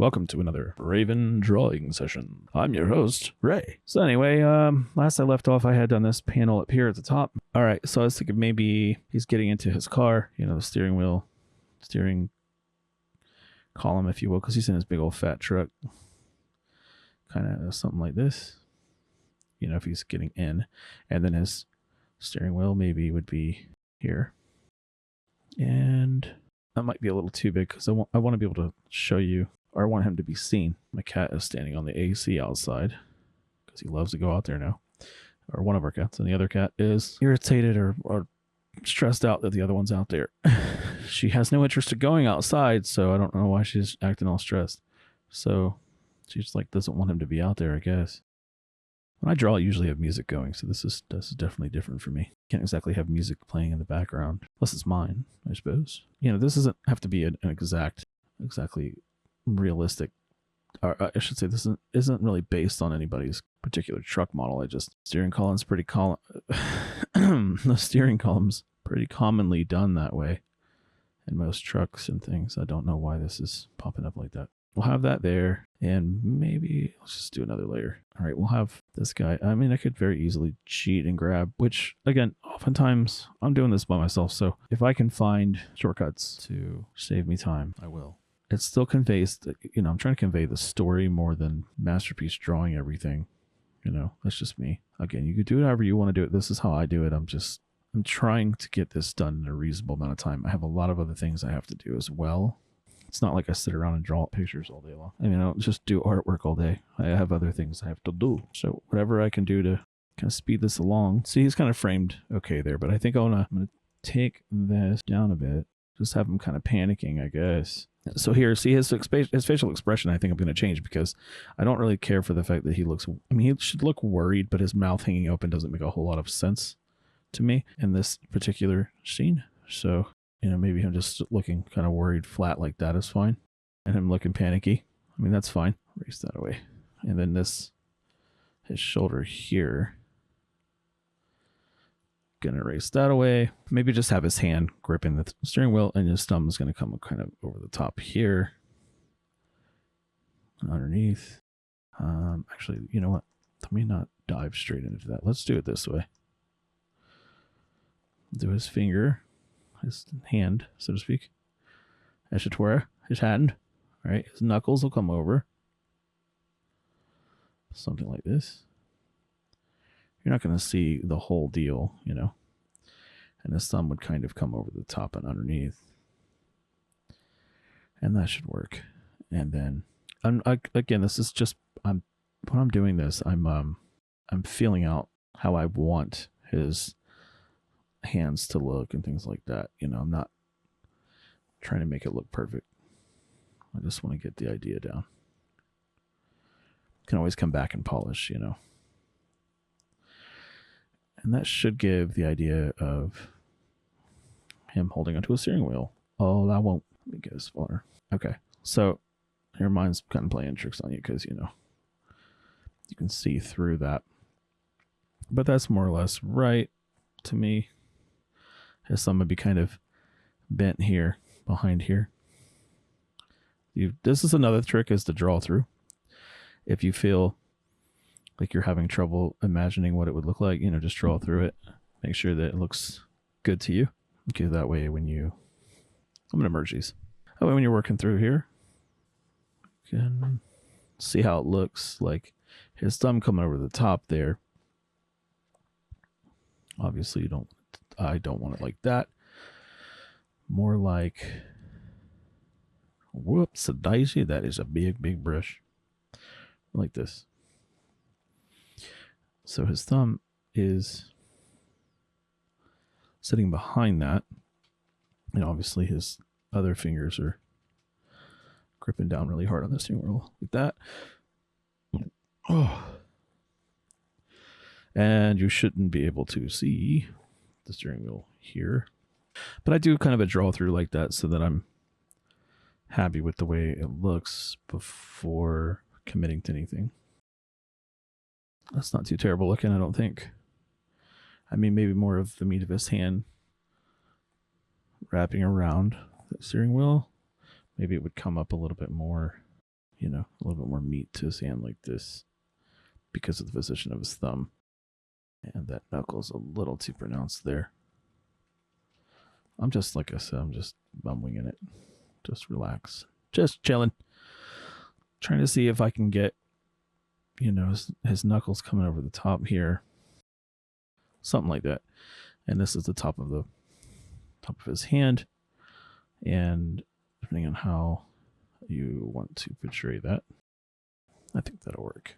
Welcome to another Raven drawing session. I'm your host, Ray. So anyway, last I left off, I had done this panel up here at the top. All right, so I was thinking maybe he's getting into his car, you know, the steering wheel, steering column, if you will, because he's in his big old fat truck. Kind of something like this, you know, if he's getting in. And then his steering wheel maybe would be here. And that might be a little too big because I want to be able to show you, or I want him to be seen. My cat is standing on the AC outside because he loves to go out there now. Or one of our cats. And the other cat is irritated or stressed out that the other one's out there. She has no interest in going outside, so I don't know why she's acting all stressed. So she just like doesn't want him to be out there, I guess. When I draw, I usually have music going, so this is definitely different for me. Can't exactly have music playing in the background, unless it's mine, I suppose. You know, this doesn't have to be an exactly realistic, or I should say this isn't really based on anybody's particular truck model. The steering column's pretty commonly done that way in most trucks and things. I don't know why this is popping up like that. We'll have that there, and maybe let's just do another layer. All right, we'll have this guy. I mean, I could very easily cheat and grab, which, again, oftentimes I'm doing this by myself, so if I can find shortcuts to save me time, I will. It still conveys, you know, I'm trying to convey the story more than masterpiece drawing everything. You know, that's just me. Again, you could do it however you want to do it. This is how I do it. I'm trying to get this done in a reasonable amount of time. I have a lot of other things I have to do as well. It's not like I sit around and draw pictures all day long. I mean, I don't just do artwork all day. I have other things I have to do. So whatever I can do to kind of speed this along. See, he's kind of framed okay there, but I think I'm going to take this down a bit. Just have him kind of panicking, I guess. So here, see his facial expression, I think I'm going to change because I don't really care for the fact that he looks, I mean, he should look worried, but his mouth hanging open doesn't make a whole lot of sense to me in this particular scene. So, you know, maybe him just looking kind of worried flat like that is fine. And him looking panicky. I mean, that's fine. Erase that away. And then his shoulder here. Gonna erase that away. Maybe just have his hand gripping the steering wheel and his thumb is gonna come kind of over the top here. Underneath. Actually, you know what? Let me not dive straight into that. Let's do it this way. Do his finger, his hand, so to speak. Eschatoire, his hand. Right? His knuckles will come over. Something like this. You're not going to see the whole deal, you know. And his thumb would kind of come over the top and underneath. And that should work. And then, again, this is just, when I'm doing this, I'm feeling out how I want his hands to look and things like that. You know, I'm not trying to make it look perfect. I just want to get the idea down. Can always come back and polish, you know. And that should give the idea of him holding onto a steering wheel. Oh, that won't. Let me get as far. Okay, so your mind's kind of playing tricks on you because, you know, you can see through that. But that's more or less right to me. His thumb would be kind of bent here, behind here. This is another trick, is to draw through. If you feel like you're having trouble imagining what it would look like, you know, just draw through it. Make sure that it looks good to you. Okay, that way when I'm going to merge these. That way when you're working through here, you can see how it looks like his thumb coming over the top there. Obviously, I don't want it like that. More like, whoops, a daisy. That is a big, big brush. Like this. So his thumb is sitting behind that. And obviously his other fingers are gripping down really hard on the steering wheel like that. Oh. And you shouldn't be able to see the steering wheel here. But I do kind of a draw through like that so that I'm happy with the way it looks before committing to anything. That's not too terrible looking, I don't think. I mean, maybe more of the meat of his hand wrapping around the steering wheel. Maybe it would come up a little bit more. you know, a little bit more meat to his hand like this because of the position of his thumb. And that knuckle's a little too pronounced there. I'm just, like I said, I'm winging it. Just relax. Just chilling. Trying to see if I can get, you know, his knuckles coming over the top here. Something like that. And this is the top of his hand. And depending on how you want to portray that, I think that'll work.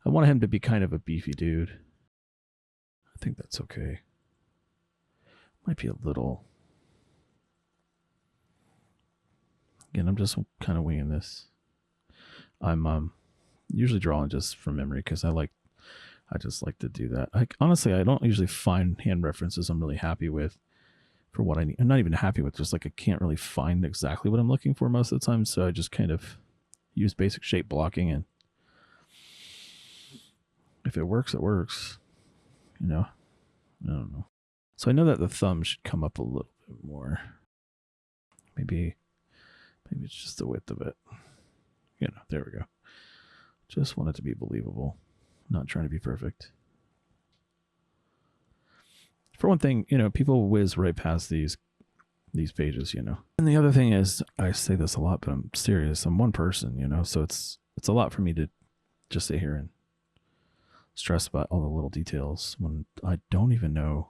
I want him to be kind of a beefy dude. I think that's okay. Might be a little. Again, I'm just kind of winging this. I'm usually drawing just from memory because I just like to do that. Honestly, I don't usually find hand references I'm really happy with for what I need. I'm not even happy with, just like I can't really find exactly what I'm looking for most of the time. So I just kind of use basic shape blocking, and if it works, it works. You know, I don't know. So I know that the thumb should come up a little bit more. Maybe it's just the width of it. You know, there we go. Just want it to be believable. Not trying to be perfect. For one thing, you know, people whiz right past these pages, you know. And the other thing is, I say this a lot, but I'm serious. I'm one person, you know, so it's a lot for me to just sit here and stress about all the little details when I don't even know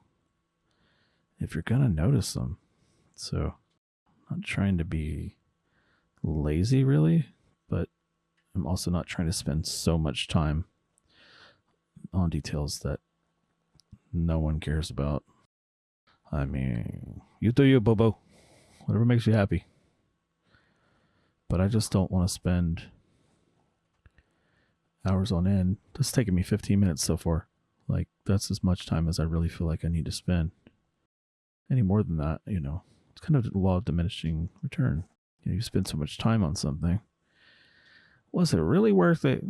if you're gonna notice them. So I'm not trying to be lazy really, but I'm also not trying to spend so much time on details that no one cares about. I mean, you do you, Bobo. Whatever makes you happy. But I just don't want to spend hours on end. It's taken me 15 minutes so far. Like, that's as much time as I really feel like I need to spend. Any more than that, you know, it's kind of the law of diminishing return. You know, you spend so much time on something. Was it really worth it?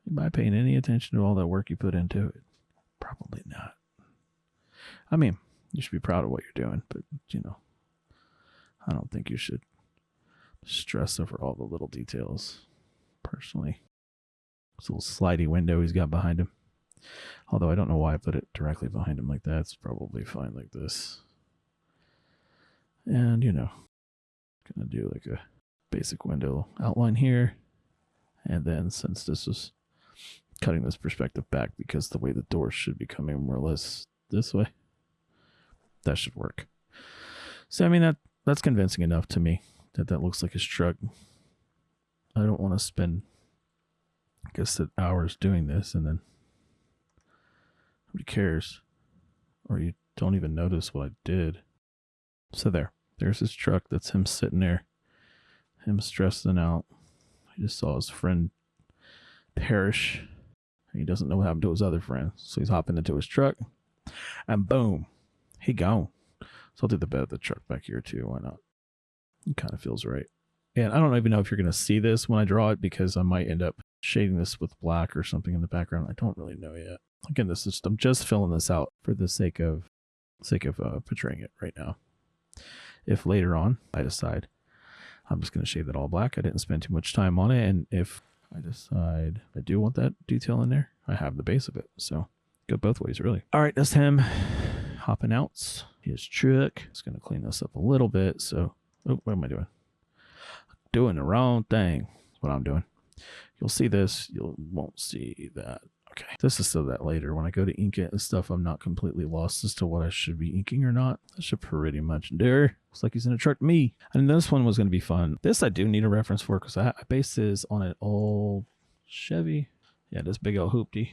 Am I paying any attention to all that work you put into it? Probably not. I mean, you should be proud of what you're doing, but, you know, I don't think you should stress over all the little details, personally. This little slidey window he's got behind him. Although I don't know why I put it directly behind him like that. It's probably fine like this. And, you know, gonna do like a basic window outline here. And then since this is cutting this perspective back because the way the door should be coming more or less this way, that should work. So, I mean, that's convincing enough to me that looks like his truck. I don't want to spend, I guess, hours doing this and then nobody cares. Or you don't even notice what I did. So there's his truck. That's him sitting there. Him stressing out. He just saw his friend perish. He doesn't know what happened to his other friend. So he's hopping into his truck. And boom, he gone. So I'll do the bed of the truck back here too. Why not? It kind of feels right. And I don't even know if you're going to see this when I draw it because I might end up shading this with black or something in the background. I don't really know yet. Again, I'm just filling this out for the sake of portraying it right now. If later on I decide I'm just going to shade that all black, I didn't spend too much time on it. And if I decide I do want that detail in there, I have the base of it. So go both ways, really. All right, that's him hopping out his truck. It's going to clean this up a little bit. So, oh, what am I doing? Doing the wrong thing. That's what I'm doing. You'll see this. You won't see that. Okay. This is so that later when I go to ink it and stuff, I'm not completely lost as to what I should be inking or not. That should pretty much do. Looks like he's in a truck to me. And this one was going to be fun. This I do need a reference for because I based this on an old Chevy. Yeah, this big old hoopty.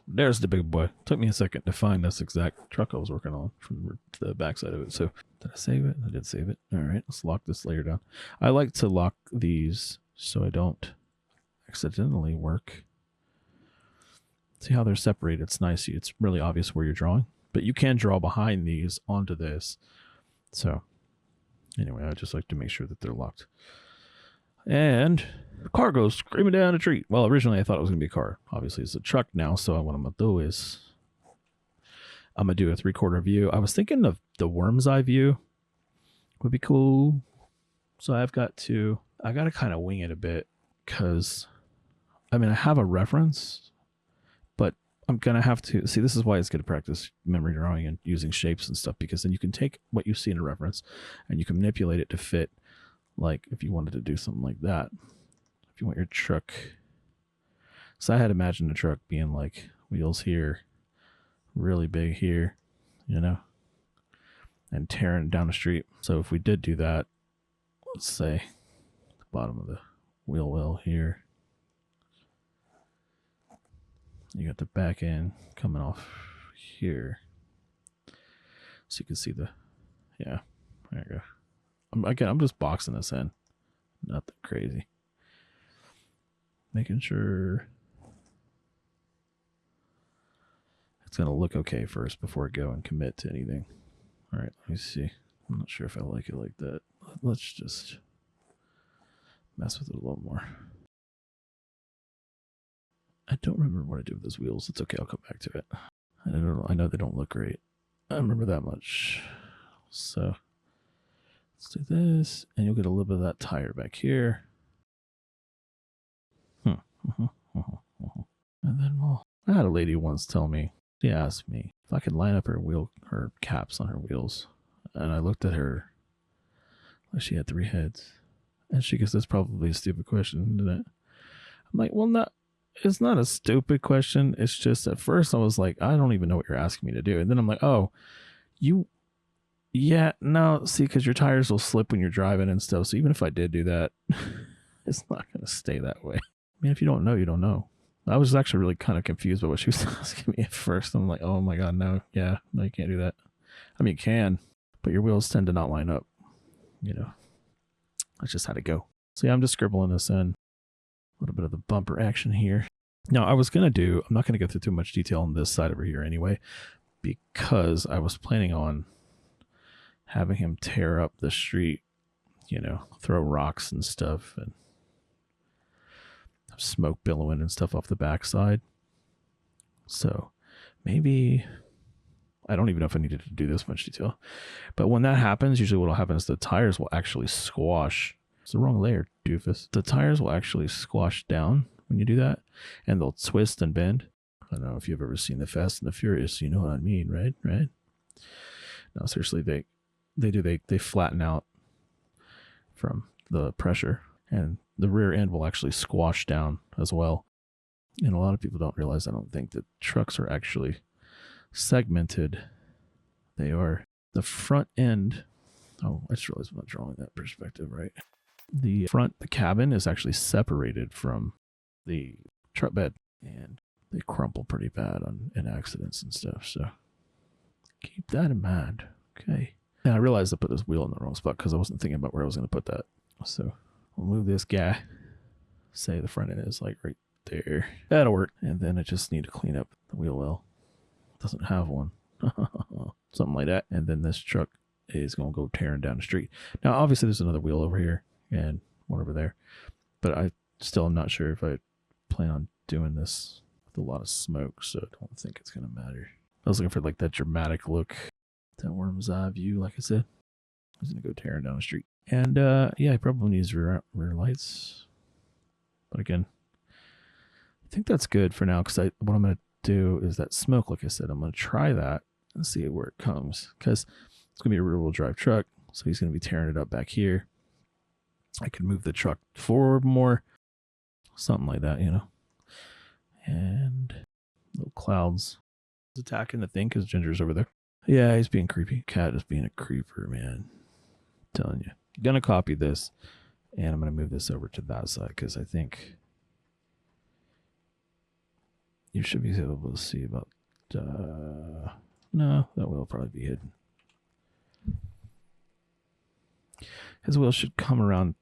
There's the big boy. Took me a second to find this exact truck I was working on from the backside of it. So did I save it? I did save it. All right, let's lock this layer down. I like to lock these so I don't accidentally work. See how they're separated? It's nice. It's really obvious where you're drawing, but you can draw behind these onto this. So anyway, I just like to make sure that they're locked. And the car goes screaming down a tree. Well, originally I thought it was going to be a car. Obviously it's a truck now. So what I'm going to do is I'm going to do a 3/4 view. I was thinking of the worm's eye view would be cool. So I've got to I got to kind of wing it a bit because, I mean, I have a reference, but I'm going to have to see. This is why it's good to practice memory drawing and using shapes and stuff, because then you can take what you see in a reference and you can manipulate it to fit. Like if you wanted to do something like that, if you want your truck. So I had imagined a truck being like wheels here, really big here, you know, and tearing down the street. So if we did do that, let's say the bottom of the wheel well here, you got the back end coming off here. So you can see the, yeah, there you go. I'm just boxing this in. Nothing crazy. Making sure it's going to look okay first before I go and commit to anything. All right, let me see. I'm not sure if I like it like that. Let's just mess with it a little more. I don't remember what I did with those wheels. It's okay, I'll come back to it. I know they don't look great. I remember that much. So let's do this, and you'll get a little bit of that tire back here. And then I had a lady once tell me, she asked me if I could line up her caps on her wheels. And I looked at her like she had 3 heads. And she goes, that's probably a stupid question, isn't it? I'm like, well, it's not a stupid question. It's just at first I was like, I don't even know what you're asking me to do. And then I'm like, oh, yeah, no, see, because your tires will slip when you're driving and stuff. So even if I did do that, it's not going to stay that way. I mean, if you don't know, you don't know. I was actually really kind of confused by what she was asking me at first. I'm like, oh my God, no, yeah, no, you can't do that. I mean, you can, but your wheels tend to not line up. You know, that's just how to go. So yeah, I'm just scribbling this in. A little bit of the bumper action here. Now, I'm not going to go through too much detail on this side over here anyway, because I was planning on having him tear up the street, you know, throw rocks and stuff and smoke billowing and stuff off the backside. So maybe, I don't even know if I needed to do this much detail, but when that happens, usually what will happen is the tires will actually squash. It's the wrong layer, doofus. The tires will actually squash down when you do that, and they'll twist and bend. I don't know if you've ever seen the Fast and the Furious, you know what I mean, right? No, seriously, they flatten out from the pressure, and the rear end will actually squash down as well. And a lot of people don't realize, I don't think, that trucks are actually segmented. They are. The front end, oh, I just realized I'm not drawing that perspective right. The cabin is actually separated from the truck bed, and they crumple pretty bad in accidents and stuff. So keep that in mind. Okay. And I realized I put this wheel in the wrong spot because I wasn't thinking about where I was going to put that. So we'll move this guy. Say the front end is like right there. That'll work. And then I just need to clean up the wheel well. Doesn't have one. Something like that. And then this truck is going to go tearing down the street. Now, obviously, there's another wheel over here and one over there. But I still am not sure if I plan on doing this with a lot of smoke. So I don't think it's going to matter. I was looking for like that dramatic look. That worm's eye view, like I said. I was going to go tearing down the street. And yeah, I probably needs rear lights. But again, I think that's good for now, because what I'm going to do is that smoke, like I said, I'm going to try that and see where it comes, because it's going to be a rear-wheel drive truck, so he's going to be tearing it up back here. I could move the truck forward more, something like that, you know. And little clouds. He's attacking the thing because Ginger's over there. Yeah, he's being creepy. Cat is being a creeper, man. I'm telling you. I'm going to copy this, and I'm going to move this over to that side, because I think you should be able to see about... no, that wheel will probably be hidden. His wheel should come around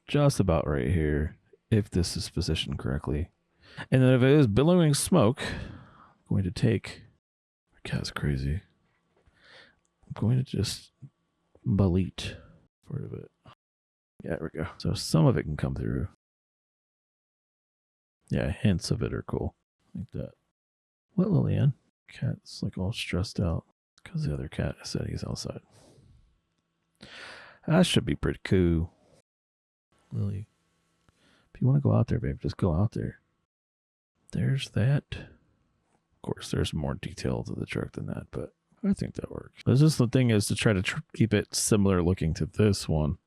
just about right here, if this is positioned correctly. And then if it is billowing smoke, I'm going to take... My cat's crazy. I'm going to just delete part of it. Yeah, there we go. So some of it can come through. Yeah, hints of it are cool. Like that. What, Lillian? Cat's like all stressed out because the other cat said he's outside. That should be pretty cool. Lily. If you want to go out there, babe, just go out there. There's that. Of course, there's more detail to the truck than that, but I think that works. But just the thing is to try to keep it similar looking to this one.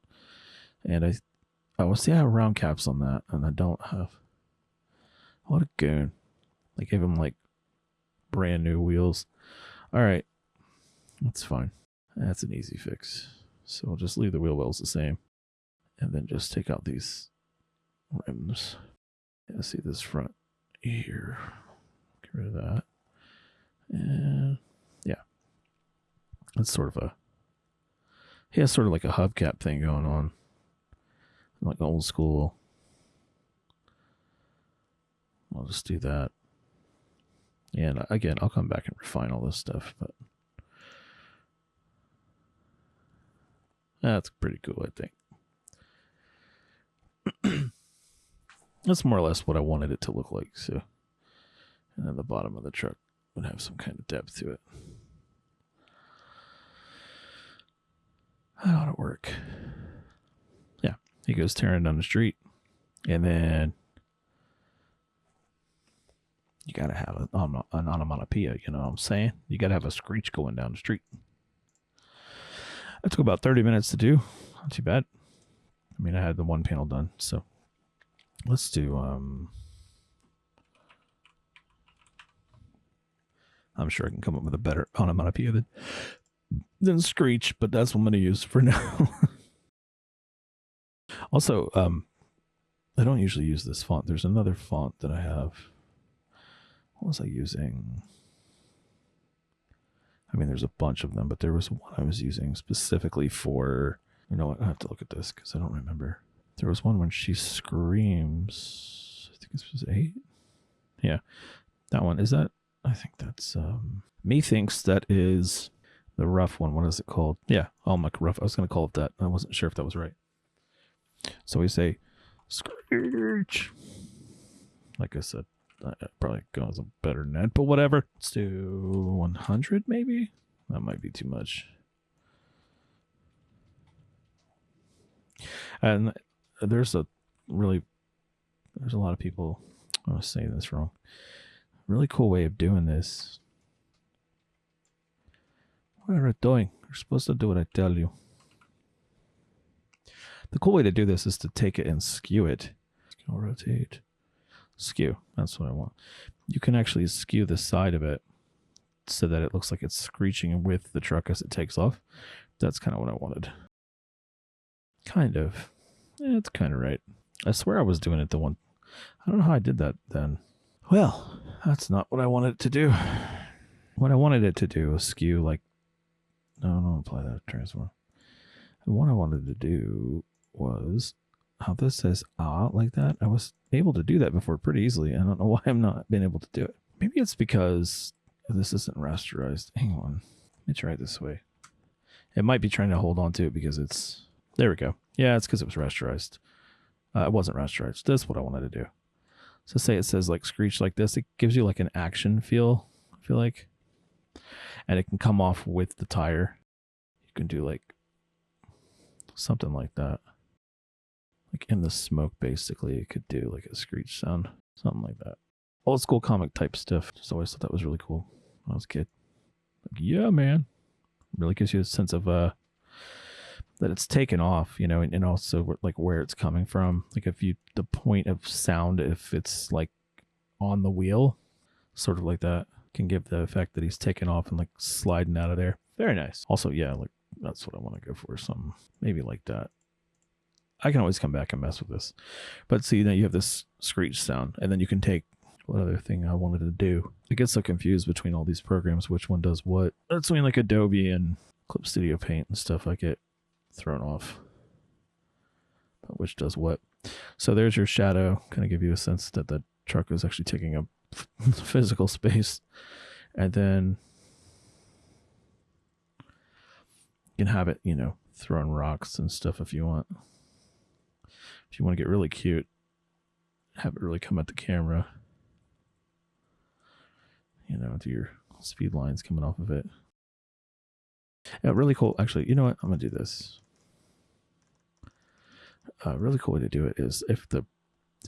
And I will see I have round caps on that, and I don't have. What a goon. They gave him like brand new wheels. All right. That's fine. That's an easy fix. So we'll just leave the wheel wells the same. And then just take out these rims. Yeah, see this front here. Get rid of that. And yeah. That's sort of he has sort of like a hubcap thing going on. Like old school. I'll just do that. And again, I'll come back and refine all this stuff, but that's pretty cool, I think. That's more or less what I wanted it to look like. So, and then the bottom of the truck would have some kind of depth to it. That ought to work. Yeah, he goes tearing down the street, and then you gotta have an onomatopoeia. You know what I'm saying? You gotta have a screech going down the street. That took about 30 minutes to do. Not too bad. I mean, I had the one panel done, so let's do. I'm sure I can come up with a better onomatopoeia than screech, but that's what I'm going to use for now. Also, I don't usually use this font. There's another font that I have. What was I using? I mean, there's a bunch of them, but there was one I was using specifically for. You know what? I have to look at this because I don't remember. There was one when she screams. I think this was 8. Yeah, that one. Is that? I think that's. Methinks that is the rough one. What is it called? Yeah, Almec rough. I was going to call it that. I wasn't sure if that was right. So we say screech. Like I said, I probably goes better than that, but whatever. Let's do 100 maybe. That might be too much. And there's a lot of people. I was saying this wrong. Really cool way of doing this. What are you doing? You're supposed to do what I tell you. The cool way to do this is to take it and skew it. I'll rotate. Skew. That's what I want. You can actually skew the side of it so that it looks like it's screeching with the truck as it takes off. That's kind of what I wanted. Kind of. Yeah, it's kind of right. I swear I was doing it the one. I don't know how I did that then. Well, that's not what I wanted it to do. What I wanted it to do was skew like... No, don't apply that transform. And what I wanted to do was how this says like that. I was able to do that before pretty easily. I don't know why I'm not being able to do it. Maybe it's because this isn't rasterized. Hang on. Let me try it this way. It might be trying to hold on to it because it's... There we go. Yeah, it's because it was rasterized. It wasn't rasterized. That's what I wanted to do. So say it says like screech like this. It gives you like an action feel, I feel like. And it can come off with the tire. You can do like something like that. Like in the smoke, basically, it could do like a screech sound. Something like that. Old school comic type stuff. Just always thought that was really cool when I was a kid. Like, yeah, man. Really gives you a sense of that it's taken off, you know, and also like where it's coming from. Like if you, the point of sound, if it's like on the wheel, sort of like that, can give the effect that he's taking off and like sliding out of there. Very nice. Also, yeah, like that's what I want to go for. Some maybe like that. I can always come back and mess with this. But see, now you have this screech sound, and then you can take what other thing I wanted to do. I get so confused between all these programs, which one does what. Between like Adobe and Clip Studio Paint and stuff, I get thrown off. But which does what. So there's your shadow. Kind of give you a sense that the truck is actually taking up physical space. And then you can have it, you know, throwing rocks and stuff if you want. If you want to get really cute, have it really come at the camera. You know, do your speed lines coming off of it. Yeah, really cool. Actually, you know what? I'm going to do this. A really cool way to do it is if the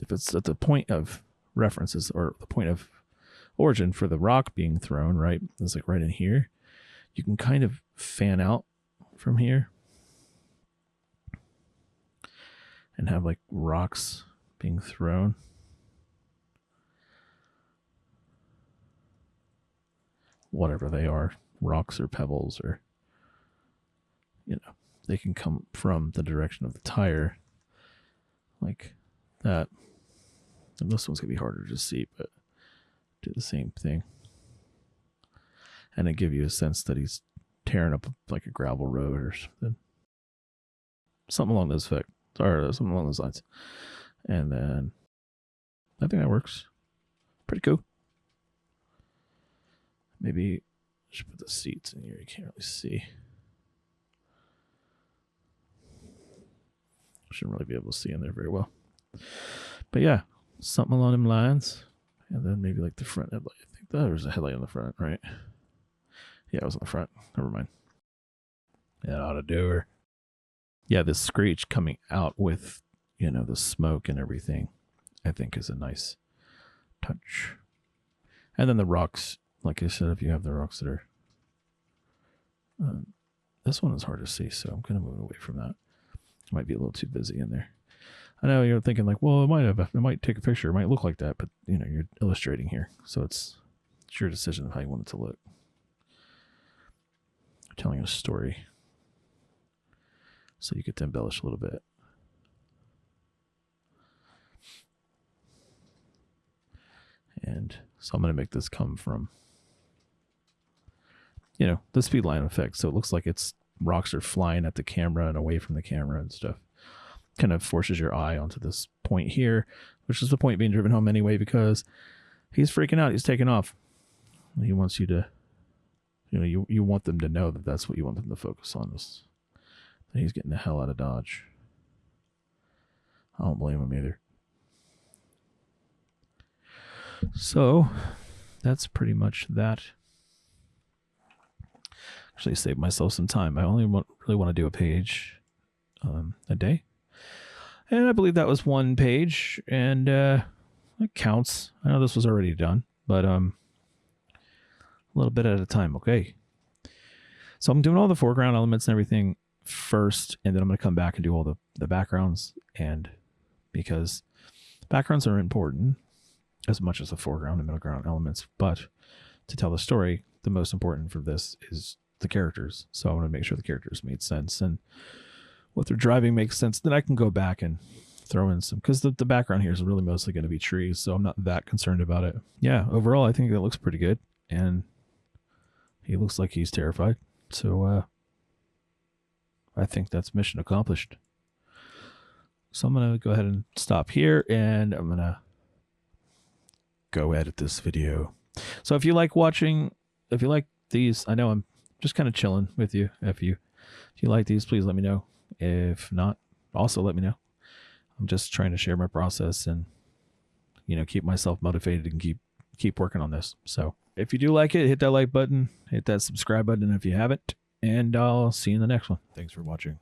if it's at the point of references or the point of origin for the rock being thrown, right? It's like right in here. You can kind of fan out from here and have like rocks being thrown. Whatever they are, rocks or pebbles, or, they can come from the direction of the tire like that. And this one's going to be harder to see, but do the same thing. And it give you a sense that he's tearing up like a gravel road or something. Something along those effects, or something along those lines. And then I think that works. Pretty cool. Maybe I should put the seats in here. You can't really see. Shouldn't really be able to see in there very well. But yeah, something along them lines. And then maybe like the front headlight. I think there was a headlight on the front, right? Yeah, it was on the front. Never mind. That ought to do her. Yeah, this screech coming out with, the smoke and everything, I think is a nice touch. And then the rocks, like I said, if you have the rocks that are... this one is hard to see, so I'm going to move away from that. It might be a little too busy in there. I know you're thinking like, well, it might take a picture. It might look like that, but, you're illustrating here. So it's your decision of how you want it to look. Telling a story. So you get to embellish a little bit. And so I'm going to make this come from, the speed line effect. So it looks like rocks are flying at the camera and away from the camera and stuff. Kind of forces your eye onto this point here, which is the point being driven home anyway, because he's freaking out. He's taking off. He wants you to, you want them to know that that's what you want them to focus on, is that he's getting the hell out of Dodge. I don't blame him either. So that's pretty much that. Actually saved myself some time. I only really want to do a page a day. And I believe that was one page, and it counts. I know this was already done, but a little bit at a time, okay? So I'm doing all the foreground elements and everything first, and then I'm going to come back and do all the backgrounds, and because backgrounds are important as much as the foreground and middle ground elements, but to tell the story, the most important for this is the characters. So I want to make sure the characters made sense and what they're driving makes sense. Then I can go back and throw in some, because the background here is really mostly going to be trees, so I'm not that concerned about it. Yeah, overall I think that looks pretty good, and he looks like he's terrified. So I think that's mission accomplished. So I'm going to go ahead and stop here, and I'm going to go edit this video. So if you like these, I know I'm just kind of chilling with you. If you like these, please let me know. If not, also let me know. I'm just trying to share my process and, keep myself motivated and keep working on this. So if you do like it, hit that like button, hit that subscribe button if you haven't, and I'll see you in the next one. Thanks for watching.